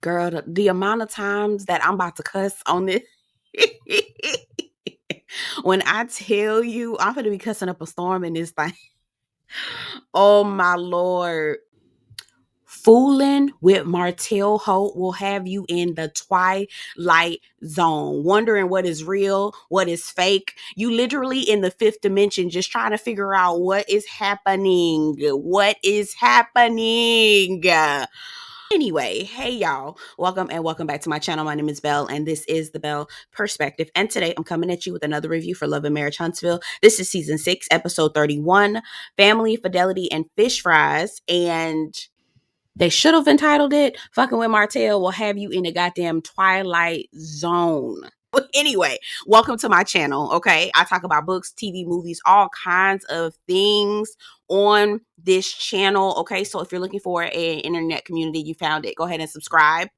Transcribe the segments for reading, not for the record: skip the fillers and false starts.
Girl, the amount of times that I'm about to cuss on this. When I tell you, I'm going to be cussing up a storm in this thing. Oh, my Lord. Fooling with Martell Holt will have you in the twilight zone, wondering what is real, what is fake. You literally in the fifth dimension, just trying to figure out what is happening. What is happening? Anyway, hey y'all, welcome back to my channel. My name is Belle and this is the Belle Perspective. And today I'm coming at you with another review for Love and Marriage Huntsville. This is season 6, episode 31, Family, Fidelity, and Fish Fries. And they should have entitled it Fucking with Martell will have you in the goddamn twilight zone. But anyway, welcome to my channel, okay? I talk about books, TV, movies, all kinds of things on this channel, okay? So if you're looking for an internet community, you found it. Go ahead and subscribe.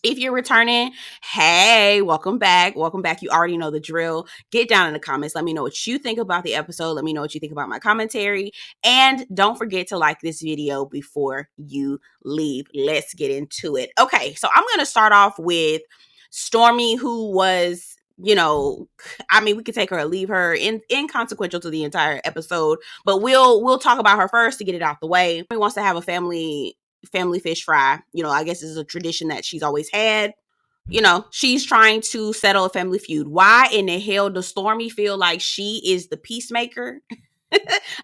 If you're returning, hey, welcome back. Welcome back. You already know the drill. Get down in the comments. Let me know what you think about the episode. Let me know what you think about my commentary. And don't forget to like this video before you leave. Let's get into it. Okay, so I'm going to start off with Stormi, who was, you know, I mean, we could take her or leave her, inconsequential to the entire episode, but we'll talk about her first to get it out the way. She wants to have a family fish fry. You know, I guess this is a tradition that she's always had. You know, she's trying to settle a family feud. Why in the hell does Stormi feel like she is the peacemaker?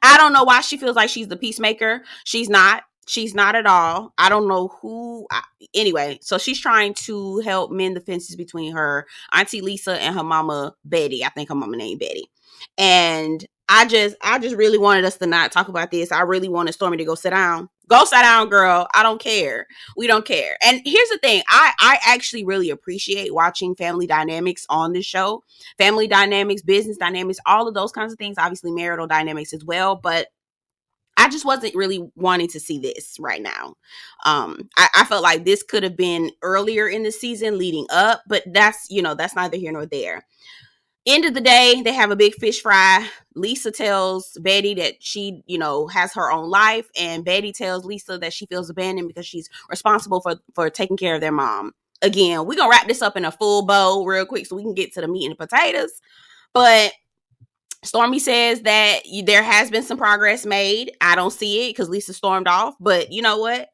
I don't know why she feels like she's the peacemaker. She's not. She's not at all. I don't know who. Anyway, so she's trying to help mend the fences between her auntie Lisa and her mama Betty. I think her mama named Betty. And I just really wanted us to not talk about this. I really wanted Stormi to go sit down. Go sit down, girl. I don't care. We don't care. And here's the thing. I actually really appreciate watching family dynamics on this show. Family dynamics, business dynamics, all of those kinds of things. Obviously, marital dynamics as well. But I just wasn't really wanting to see this right now. I felt like this could have been earlier in the season leading up. But that's neither here nor there. End of the day, they have a big fish fry. Lisa tells Betty that she, has her own life. And Betty tells Lisa that she feels abandoned because she's responsible for taking care of their mom. Again, we're going to wrap this up in a full bow real quick so we can get to the meat and the potatoes. But Stormi says that there has been some progress made. I don't see it because Lisa stormed off. But you know what?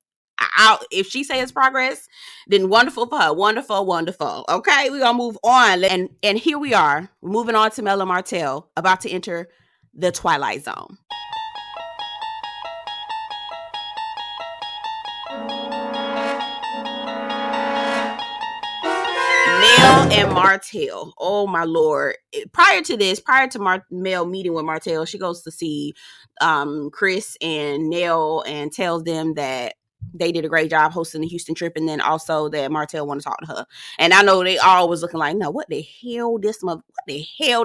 If she says progress, then wonderful for her. Wonderful, wonderful. Okay, we're gonna move on. And here we are, moving on to Mel and Martell, about to enter the twilight zone. Mel and Martell. Oh my Lord. Prior to Mel meeting with Martell, she goes to see Chris and Nell and tells them that they did a great job hosting the Houston trip, and then also that Martell want to talk to her. And I know they all was looking like, no, what the hell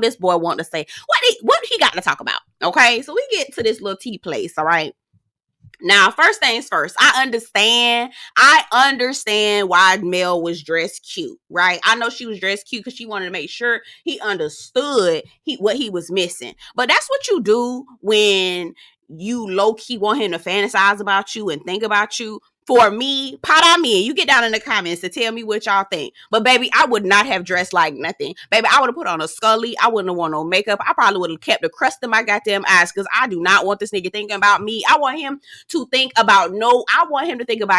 this boy want to say? What he got to talk about? Okay, so we get to this little tea place, all right? Now, first things first, I understand why Mel was dressed cute, right? I know she was dressed cute because she wanted to make sure he understood what he was missing. But that's what you do when you low-key want him to fantasize about you and think about you. For me, pot on me, and you get down in the comments to tell me what y'all think. But baby, I would not have dressed like nothing. Baby, I would have put on a scully. I wouldn't have worn no makeup. I probably would have kept the crust in my goddamn eyes because I do not want this nigga thinking about me. I want him to think about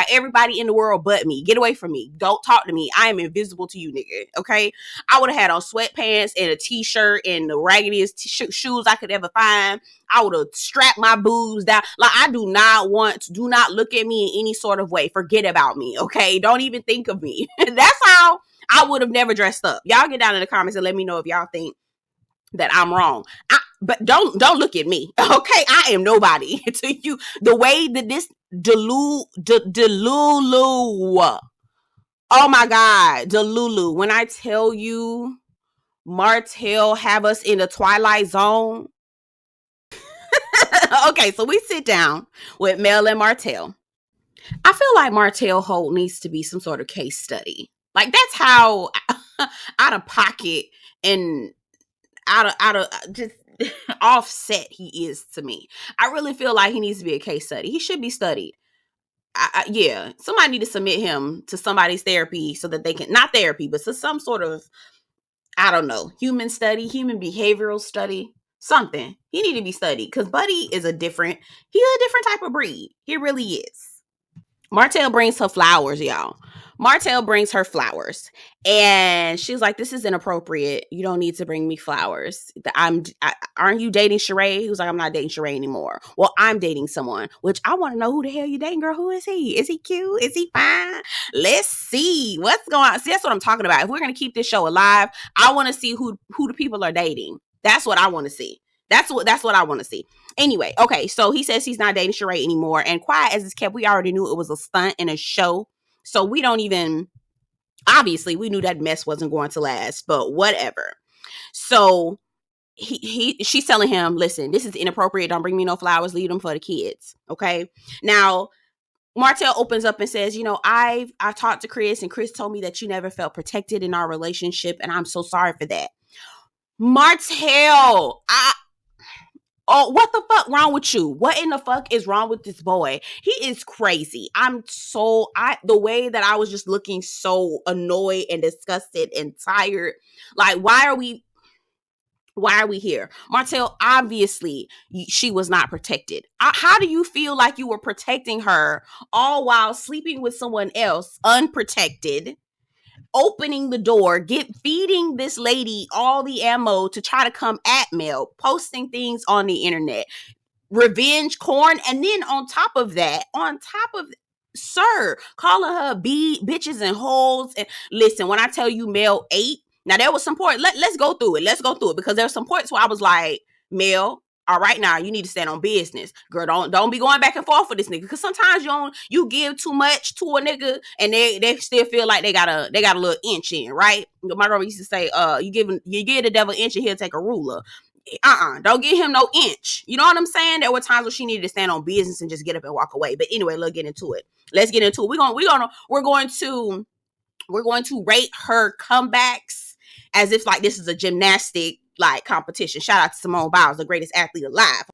everybody in the world but me. Get away from me. Don't talk to me. I am invisible to you, nigga. Okay? I would have had on sweatpants and a t-shirt and the raggediest shoes I could ever find. I would have strapped my boobs down. Like, I do not look at me in any sort of way. Forget about me, okay? Don't even think of me. That's how I would have never dressed up. Y'all get down in the comments and let me know if y'all think that I'm wrong. But don't look at me, okay? I am nobody to you. The way that this Delulu, oh my God, Delulu. When I tell you Martell have us in the twilight zone. Okay, so we sit down with Mel and Martell. I feel like Martell Holt needs to be some sort of case study. Like, that's how out of pocket and out of just offset he is to me. I really feel like he needs to be a case study. He should be studied. yeah, somebody need to submit him to somebody's therapy so that they can, not therapy, but to some sort of, I don't know, human study, human behavioral study, something. He need to be studied because Buddy is he's a different type of breed. He really is. Martell brings her flowers, y'all. Martell brings her flowers, and she's like, "This is inappropriate. You don't need to bring me flowers. Aren't you dating Sheree?" He was like, "I'm not dating Sheree anymore." Well, I'm dating someone, which I want to know who the hell you dating, girl. Who is he? Is he cute? Is he fine? Let's see what's going on. See, that's what I'm talking about. If we're gonna keep this show alive, I want to see who the people are dating. That's what I want to see. That's what I want to see. Anyway, okay, so he says he's not dating Sheree anymore. And quiet as it's kept, we already knew it was a stunt and a show. So we don't even, obviously, we knew that mess wasn't going to last, but whatever. So she's telling him, listen, this is inappropriate. Don't bring me no flowers. Leave them for the kids. Okay. Now, Martell opens up and says, I talked to Chris, and Chris told me that you never felt protected in our relationship, and I'm so sorry for that. Martell, oh, what the fuck wrong with you? What in the fuck is wrong with this boy? He is crazy. The way that I was just looking so annoyed and disgusted and tired. Like, why are we here? Martell, obviously, she was not protected. How do you feel like you were protecting her all while sleeping with someone else, unprotected? Opening the door, feeding this lady all the ammo to try to come at Mel, posting things on the internet, revenge corn, and then on top of sir, calling her bitches and hoes. And listen, when I tell you Mel ate, now there was some point. Let's go through it. Let's go through it because there's some points where I was like, Mel, all right, now you need to stand on business, girl. Don't be going back and forth with this nigga, because sometimes you give too much to a nigga and they still feel like they got a little inch in, right? My girl used to say, you give the devil an inch and he'll take a ruler. Don't give him no inch. You know what I'm saying? There were times where she needed to stand on business and just get up and walk away. But anyway, let's get into it. We're going to rate her comebacks as if like this is a gymnastic like competition. Shout out to Simone Biles, the greatest athlete alive.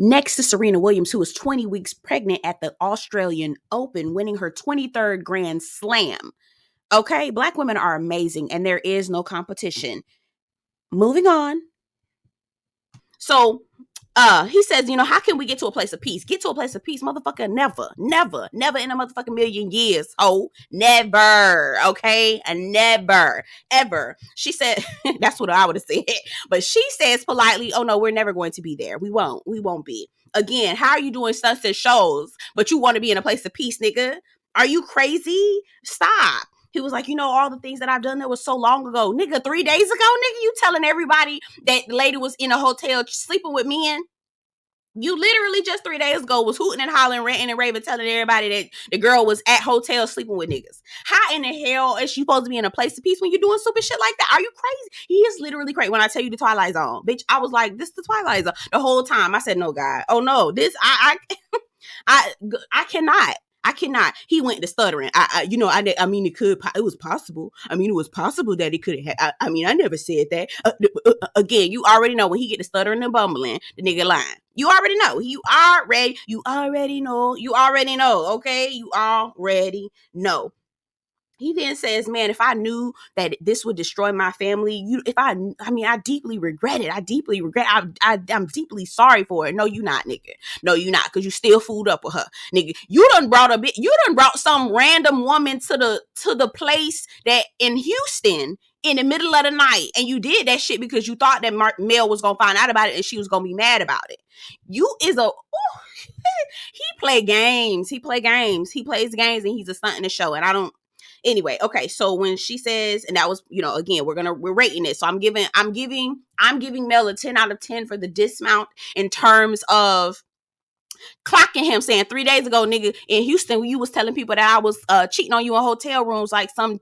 Next to Serena Williams, who was 20 weeks pregnant at the Australian Open, winning her 23rd Grand Slam. Okay, Black women are amazing and there is no competition. Moving on. So he says, how can we get to a place of peace? Get to a place of peace, motherfucker. Never in a motherfucking million years. Oh, never. Okay. Never, ever. She said, that's what I would have said. But she says politely, oh no, we're never going to be there. We won't be. Again, how are you doing stunts and shows, but you want to be in a place of peace, nigga? Are you crazy? Stop. He was like, all the things that I've done that was so long ago. Nigga, 3 days ago, nigga, you telling everybody that the lady was in a hotel sleeping with men? You literally just 3 days ago was hooting and hollering, ranting and raving, telling everybody that the girl was at hotels sleeping with niggas. How in the hell is she supposed to be in a place of peace when you're doing stupid shit like that? Are you crazy? He is literally crazy. When I tell you the Twilight Zone, bitch, I was like, this is the Twilight Zone. The whole time I said, no, God. Oh no, this, I cannot. He went to stuttering. I mean, it was possible. I mean, it was possible that it could have. I never said that. Again, you already know when he get to stuttering and bumbling, the nigga lying. You already know. You already know. Okay, you already know. He then says, man, if I knew that this would destroy my family, I deeply regret it. I'm deeply sorry for it. No, you not, nigga. No, you not, because you still fooled up with her. Nigga, you done brought some random woman to the place that in Houston in the middle of the night, and you did that shit because you thought that Mel was gonna find out about it and she was gonna be mad about it. He plays games. He plays games, and he's a stunt in the show, and I don't. Anyway, okay, so when she says, and that was, again, we're rating it. So I'm giving Mel a 10 out of 10 for the dismount in terms of clocking him, saying 3 days ago, nigga, in Houston, you was telling people that I was cheating on you in hotel rooms like some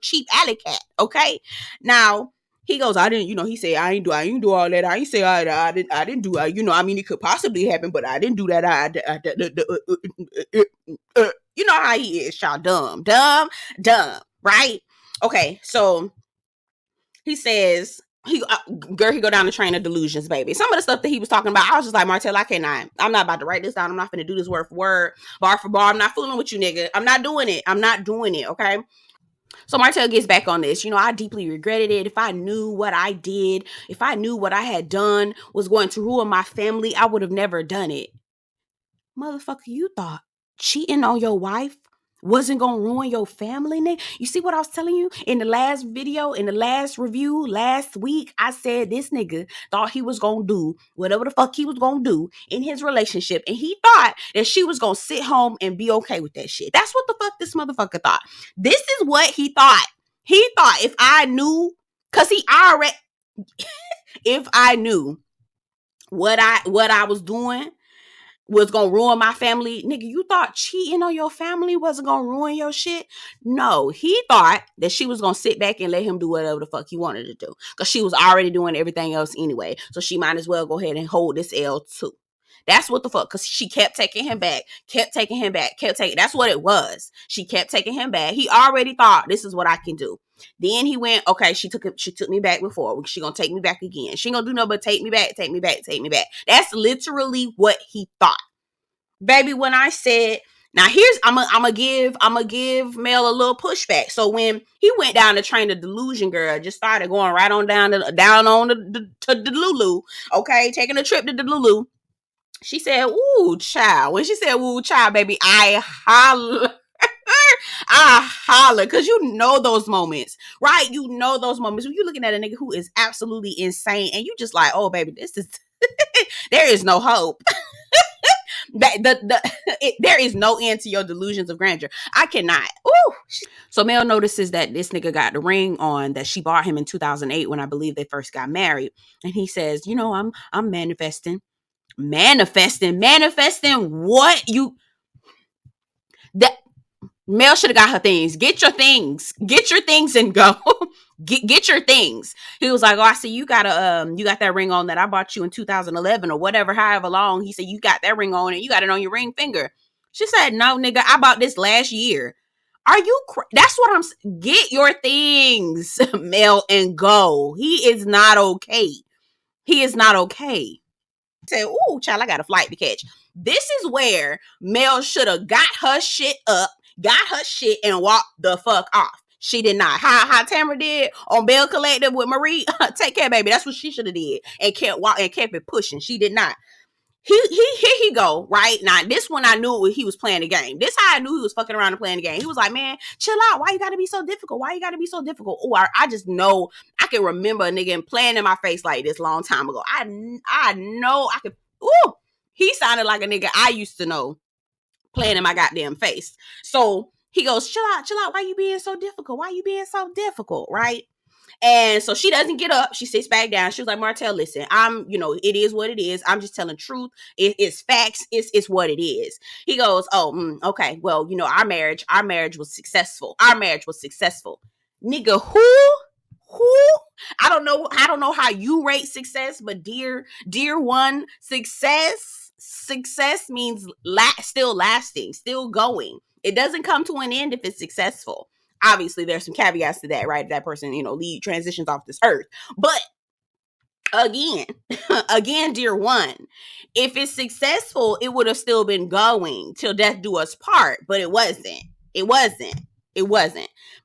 cheap alley cat. Okay. Now he goes, I didn't, he said, I didn't do all that. I ain't say I didn't do, it could possibly happen, but I didn't do that. You know how he is, y'all. Dumb, right? Okay, so he says, he girl, he go down the train of delusions, baby. Some of the stuff that he was talking about, I was just like, Martell, I cannot. I'm not about to write this down. I'm not gonna do this word for word, bar for bar. I'm not fooling with you, nigga. I'm not doing it. I'm not doing it. Okay. So Martell gets back on this. I deeply regretted it. If I knew what I did, if I knew what I had done was going to ruin my family, I would have never done it. Motherfucker, you thought cheating on your wife wasn't gonna ruin your family, nigga? You see what I was telling you in the last video, in the last review last week? I said this nigga thought he was gonna do whatever the fuck he was gonna do in his relationship, and he thought that she was gonna sit home and be okay with that shit. That's what the fuck this motherfucker thought. This is what he thought. He thought if I knew, cause he already, if I knew what I was doing was gonna ruin my family. Nigga, you thought cheating on your family wasn't gonna ruin your shit? No, he thought that she was gonna sit back and let him do whatever the fuck he wanted to do, because she was already doing everything else anyway, so she might as well go ahead and hold this L too. That's what the fuck, because she kept taking him back, that's what it was. She kept taking him back. He already thought, this is what I can do. Then he went, okay, she took me back before, she gonna take me back again. She gonna do no but take me back. That's literally what he thought. Baby, when I said, now here's, I'm gonna give Mel a little pushback. So when he went down the train, the delusion girl just started going right on down on to the Lulu, okay, taking a trip to the Lulu. She said, "Ooh, child." When she said, "Ooh, child," baby, I holler. I holler, because those moments, right? Those moments when you're looking at a nigga who is absolutely insane, and you just like, oh, baby, this is there is no hope. There is no end to your delusions of grandeur. I cannot. Ooh. So Mel notices that this nigga got the ring on that she bought him in 2008 when I believe they first got married, and he says, I'm manifesting what you that Mel should have got her things. Get your things and go. Get your things. He was like, oh, I see you got that ring on that I bought you in 2011 or whatever, however long. He said, you got that ring on and you got it on your ring finger. She said, no, nigga, I bought this last year. Are you that's what I'm get your things, Mel, and go. He is not okay. Say, ooh, child, I got a flight to catch. This is where Mel should have got her shit up, and walked the fuck off. She did not. How Tamara did on Bell Collective with Marie. Take care, baby. That's what she should have did, and kept it pushing. She did not. Here he go, right? Now, this one I knew he was playing the game. This how I knew he was fucking around and playing the game. He was like, man, chill out. Why you gotta be so difficult? Oh, I just know. I can remember a nigga playing in my face like this long time ago. I know I could. Ooh, he sounded like a nigga I used to know playing in my goddamn face. So he goes, chill out. Why you being so difficult? Right? And so she doesn't get up. She sits back down. She was like, Martell, listen, it is what it is. I'm just telling truth. It's facts. It's what it is. He goes, oh, okay. Well, our marriage was successful. Nigga, who? I don't know how you rate success, but dear one, success means still lasting, still going. It doesn't come to an end if it's successful. Obviously, there's some caveats to that, right? That person, lead transitions off this earth. But again, dear one, if it's successful, it would have still been going till death do us part. But it wasn't.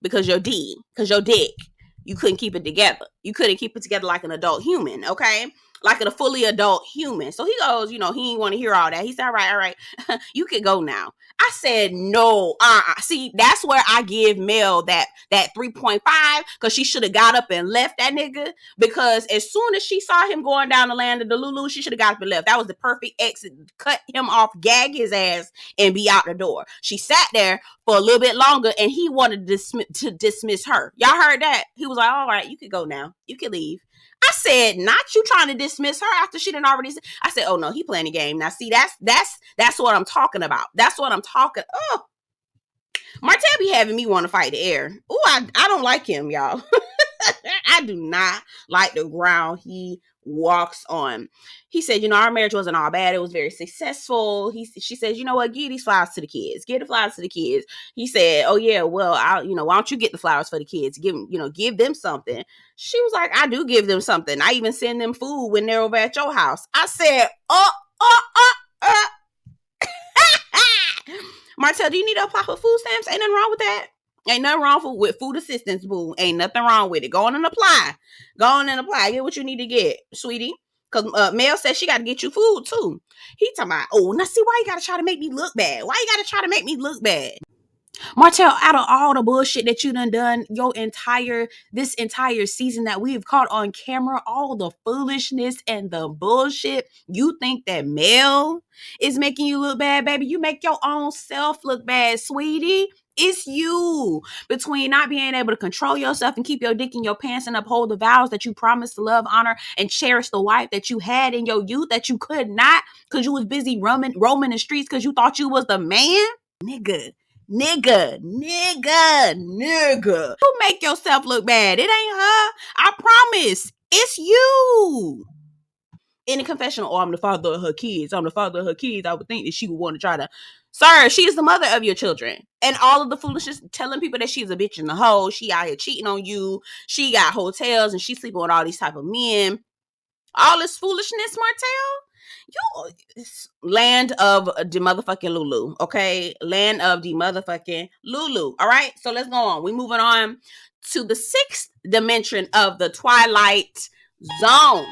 Because your dick, you couldn't keep it together. You couldn't keep it together like an adult human, okay? Like a fully adult human. So he goes, he didn't want to hear all that. He said, all right, you can go now. I said, no, see, that's where I give Mel that 3.5, because she should have got up and left that nigga, because as soon as she saw him going down the land of the Lulu, she should have got up and left. That was the perfect exit. Cut him off, gag his ass, and be out the door. She sat there for a little bit longer, and he wanted to dismiss her. Y'all heard that? He was like, all right, you can go now. You can leave. I said, not you trying to dismiss her after she didn't already. I said, oh no, he playing the game. Now see, that's what I'm talking about. Oh, Martell be having me want to fight the air. Oh, I don't like him, y'all. I do not like the ground he walks on. He said, our marriage wasn't all bad. It was very successful. She says, you know what? Give these flowers to the kids. Give the flowers to the kids. He said, oh yeah, well, why don't you get the flowers for the kids? Give them something. She was like, I do give them something. I even send them food when they're over at your house. I said, Martell, do you need to apply for food stamps? Ain't nothing wrong with that. Ain't nothing wrong with food assistance, boo. Ain't nothing wrong with it. Go on and apply. Get what you need to get, sweetie. Because Mel says she got to get you food, too. He talking about, now see, why you got to try to make me look bad? Why you got to try to make me look bad? Martell, out of all the bullshit that you done this entire season that we've caught on camera, all the foolishness and the bullshit, you think that Mel is making you look bad, baby? You make your own self look bad, sweetie. It's you. Between not being able to control yourself and keep your dick in your pants and uphold the vows that you promised to love, honor, and cherish the wife that you had in your youth that you could not because you was busy roaming the streets because you thought you was the man. Nigga. You make yourself look bad. It ain't her. I promise. It's you. In the confessional, I'm the father of her kids. I would think that she would want to try to. Sir, she is the mother of your children. And all of the foolishness telling people that she's a bitch in the hole. She out here cheating on you. She got hotels and she's sleeping with all these type of men. All this foolishness, Martell. You land of the motherfucking Lulu, okay? Land of the motherfucking Lulu. All right, so let's go on. We moving on to the 6th dimension of the Twilight Zone.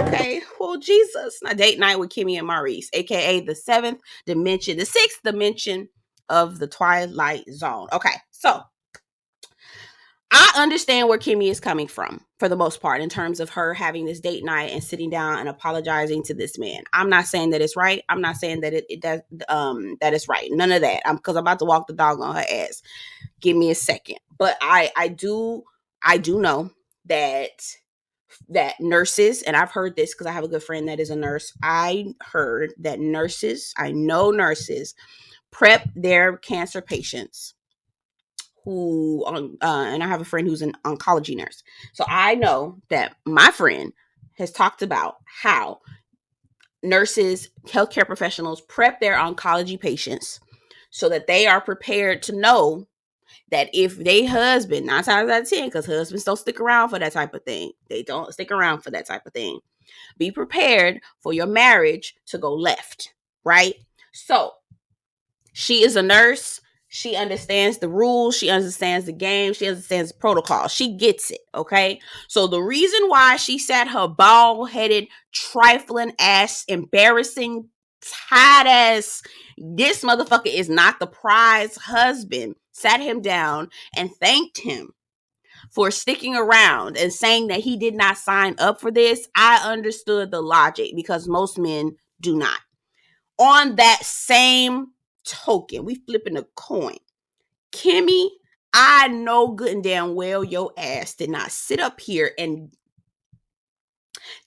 Okay, well, Jesus. Now, date night with Kimmi and Maurice, aka the 7th dimension, the 6th dimension of the Twilight Zone. Okay, so I understand where Kimmi is coming from for the most part in terms of her having this date night and sitting down and apologizing to this man. I'm not saying that it's right. I'm not saying that that it's right. None of that. Because I'm about to walk the dog on her ass. Give me a second. But I do know that nurses, and I've heard this because I have a good friend that is a nurse. I heard that I know nurses prep their cancer patients who, and I have a friend who's an oncology nurse. So I know that my friend has talked about how nurses, healthcare professionals prep their oncology patients so that they are prepared to know that if they husband, 9 times out of 10, because husbands don't stick around for that type of thing. They don't stick around for that type of thing. Be prepared for your marriage to go left, right? So she is a nurse. She understands the rules. She understands the game. She understands the protocol. She gets it, okay? So the reason why she sat her bald-headed, trifling ass, embarrassing, tight ass, this motherfucker is not the prize husband, sat him down and thanked him for sticking around and saying that he did not sign up for this, I understood the logic because most men do not. On that same token, we flipping a coin. Kimmi, I know good and damn well your ass did not sit up here and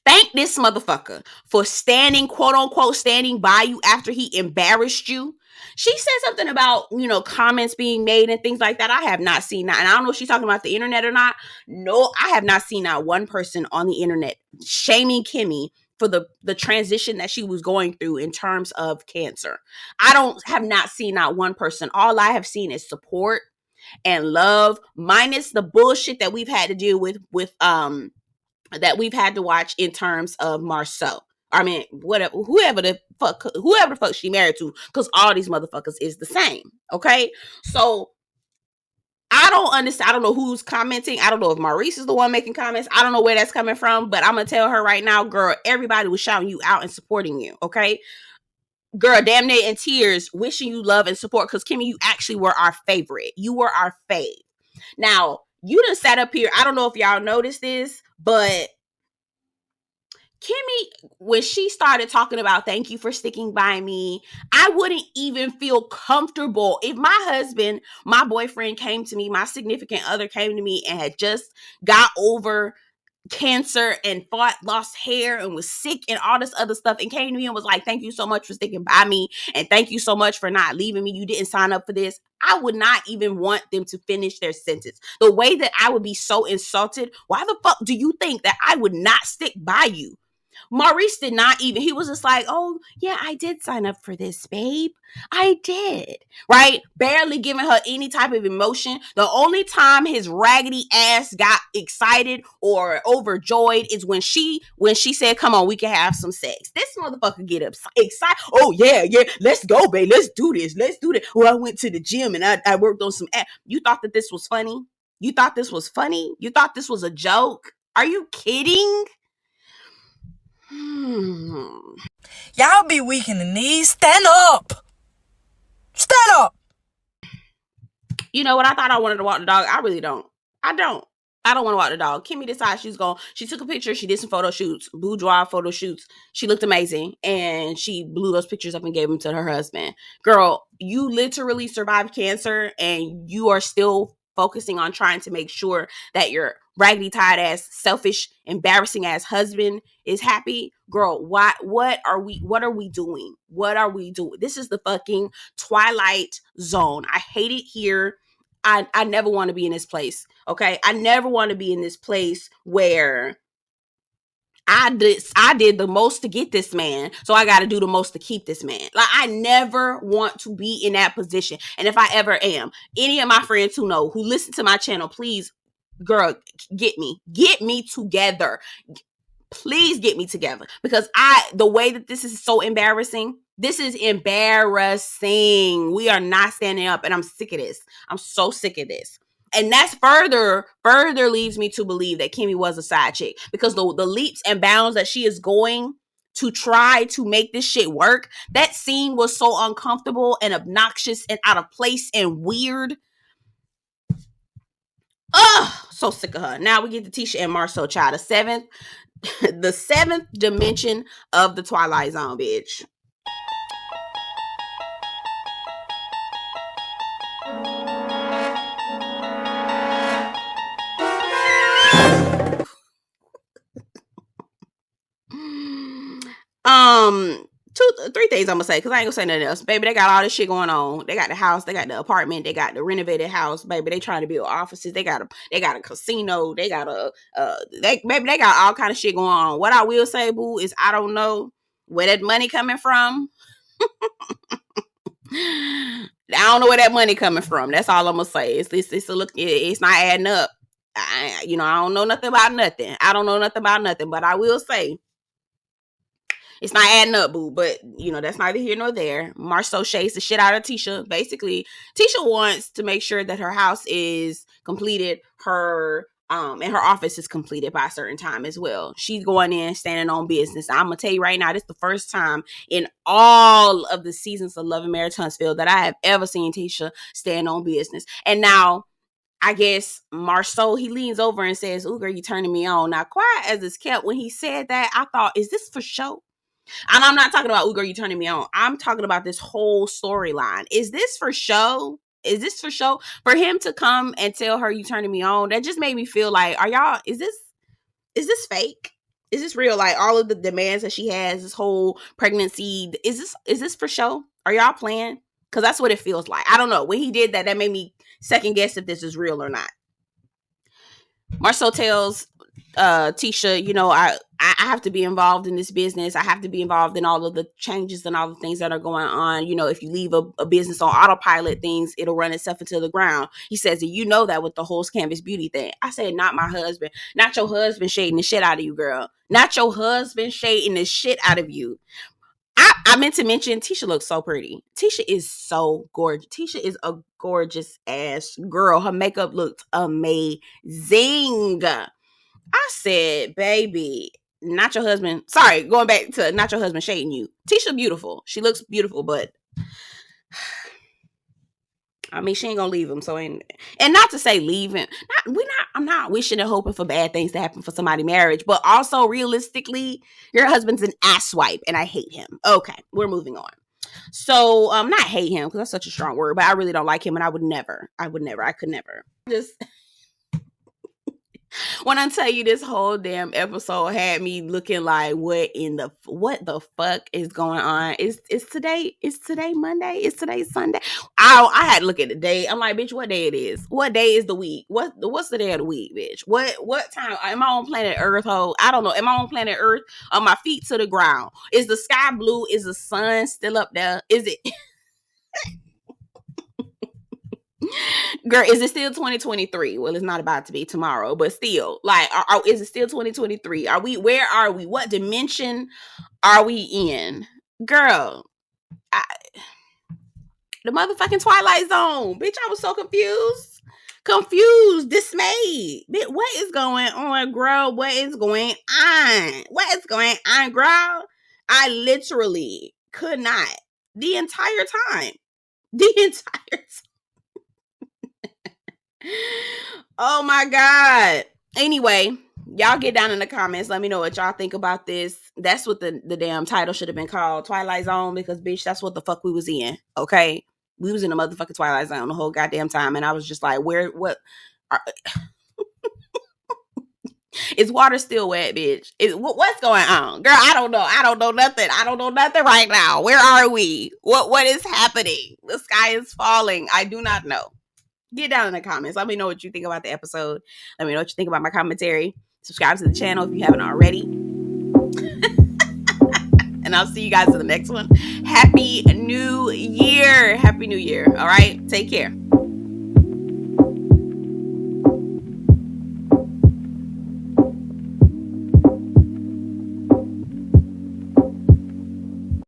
thank this motherfucker for standing, quote unquote, standing by you after he embarrassed you. She said something about, comments being made and things like that. I have not seen that. And I don't know if she's talking about the internet or not. No, I have not seen that one person on the internet shaming Kimmi for the transition that she was going through in terms of cancer. I have not seen that one person. All I have seen is support and love, minus the bullshit that we've had to deal with that we've had to watch in terms of Marsau. I mean, whoever the fuck she married to, because all these motherfuckers is the same. Okay, so I don't understand. I don't know who's commenting. I don't know if Maurice is the one making comments. I don't know where that's coming from, but I'm gonna tell her right now, girl, everybody was shouting you out and supporting you. Okay, girl, damn near in tears, wishing you love and support, because Kimmi, you actually were our favorite. You were our fave. Now, you done sat up here. I don't know if y'all noticed this, but Kimmi, when she started talking about thank you for sticking by me, I wouldn't even feel comfortable if my husband, my boyfriend came to me, my significant other came to me and had just got over cancer and fought, lost hair and was sick and all this other stuff, and came to me and was like, thank you so much for sticking by me, and thank you so much for not leaving me. You didn't sign up for this. I would not even want them to finish their sentence. The way that I would be so insulted, why the fuck do you think that I would not stick by you? Maurice did not even, he was just like, oh, yeah, I did sign up for this, babe. I did. Right? Barely giving her any type of emotion. The only time his raggedy ass got excited or overjoyed is when she said, come on, we can have some sex. This motherfucker get excited. Oh, yeah, let's go, babe. Let's do this. Well, I went to the gym and I worked on some ass. You thought that this was funny? You thought this was funny? You thought this was a joke? Are you kidding? Y'all be weak in the knees. Stand up. Stand up. You know what? I thought I wanted to walk the dog. I really don't. I don't want to walk the dog. Kimmi decides she took a picture. She did some photo shoots, boudoir photo shoots. She looked amazing. And she blew those pictures up and gave them to her husband. Girl, you literally survived cancer and you are still focusing on trying to make sure that your raggedy, tired ass, selfish, embarrassing ass husband is happy. Girl, what are we doing? What are we doing? This is the fucking Twilight Zone. I hate it here. I never want to be in this place. Okay. I never want to be in this place where I did the most to get this man, so I got to do the most to keep this man. Like, I never want to be in that position. And if I ever am, any of my friends who listen to my channel, please, girl, get me together. Please get me together, because the way that this is so embarrassing. This is embarrassing. We are not standing up, and I'm sick of this. I'm so sick of this. And that's further leads me to believe that Kimmi was a side chick, because the leaps and bounds that she is going to try to make this shit work. That scene was so uncomfortable and obnoxious and out of place and weird. Ugh, so sick of her. Now we get to Tisha and Marsau, child. The seventh dimension of the Twilight Zone, bitch. Three things I'm gonna say, because I ain't gonna say nothing else. Baby, they got all this shit going on. They got the house, they got the apartment, they got the renovated house. Baby, they trying to build offices. They got a casino. They got they got all kind of shit going on. What I will say, boo, is I don't know where that money coming from. I don't know where that money coming from. That's all I'm gonna say. It's not adding up. I don't know nothing about nothing. But I will say, it's not adding up, boo. But, that's neither here nor there. Marsau shades the shit out of Tisha. Basically, Tisha wants to make sure that her house is completed, and her office is completed by a certain time as well. She's going in, standing on business. I'm going to tell you right now, this is the first time in all of the seasons of Love and Marriage Huntsville that I have ever seen Tisha stand on business. And now, I guess Marsau, he leans over and says, ooh, girl, you turning me on. Now, quiet as it's kept, when he said that, I thought, is this for show? And I'm not talking about, ooh, girl, you turning me on. I'm talking about this whole storyline. Is this for show? Is this for show? For him to come and tell her you turning me on, that just made me feel like, is this fake? Is this real? Like, all of the demands that she has, this whole pregnancy, is this for show? Are y'all playing? Because that's what it feels like. I don't know. When he did that, that made me second guess if this is real or not. Marsau tells Tisha, I have to be involved in this business. I have to be involved in all of the changes and all the things that are going on. If you leave a business on autopilot, it'll run itself into the ground. He says, and you know that with the whole Canvas Beauty thing. I said, not my husband. Not your husband shading the shit out of you, girl. Not your husband shading the shit out of you. I meant to mention, Tisha looks so pretty. Tisha is so gorgeous. Tisha is a gorgeous ass girl. Her makeup looks amazing. I said, baby, not your husband. Sorry, going back to not your husband shading you. Tisha beautiful. She looks beautiful, but I mean, she ain't gonna leave him. And not to say leave him. I'm not wishing and hoping for bad things to happen for somebody's marriage, but also realistically, your husband's an asswipe, and I hate him. Okay, we're moving on. So, not hate him, because that's such a strong word, but I really don't like him, and I could never. When I tell you this whole damn episode had me looking like, what the fuck is going on? It's today Monday? Is today Sunday? I had to look at the day. I'm like, bitch, what day it is? What day is the week? What's the day of the week, bitch? What time? Am I on planet Earth? Ho? I don't know. Am I on planet Earth? Are my feet to the ground? Is the sky blue? Is the sun still up there? Is it girl, is it still 2023? Well, it's not about to be tomorrow, but still, like, is it still 2023? Where are we? What dimension are we in? Girl, I, the motherfucking Twilight Zone. Bitch, I was so confused, dismayed. Bitch, what is going on, girl? What is going on? What is going on, girl? I literally could not the entire time. The entire time. Oh my God. Anyway, y'all get down in the comments. Let me know what y'all think about this. That's what the damn title should have been called, Twilight Zone, because bitch, that's what the fuck we was in. Okay. We was in the motherfucking Twilight Zone the whole goddamn time. And I was just like, is water still wet, bitch? What's going on? Girl, I don't know. I don't know nothing. I don't know nothing right now. Where are we? What is happening? The sky is falling. I do not know. Get down in the comments. Let me know what you think about the episode. Let me know what you think about my commentary. Subscribe to the channel if you haven't already. And I'll see you guys in the next one. Happy New Year. Happy New Year. All right. Take care.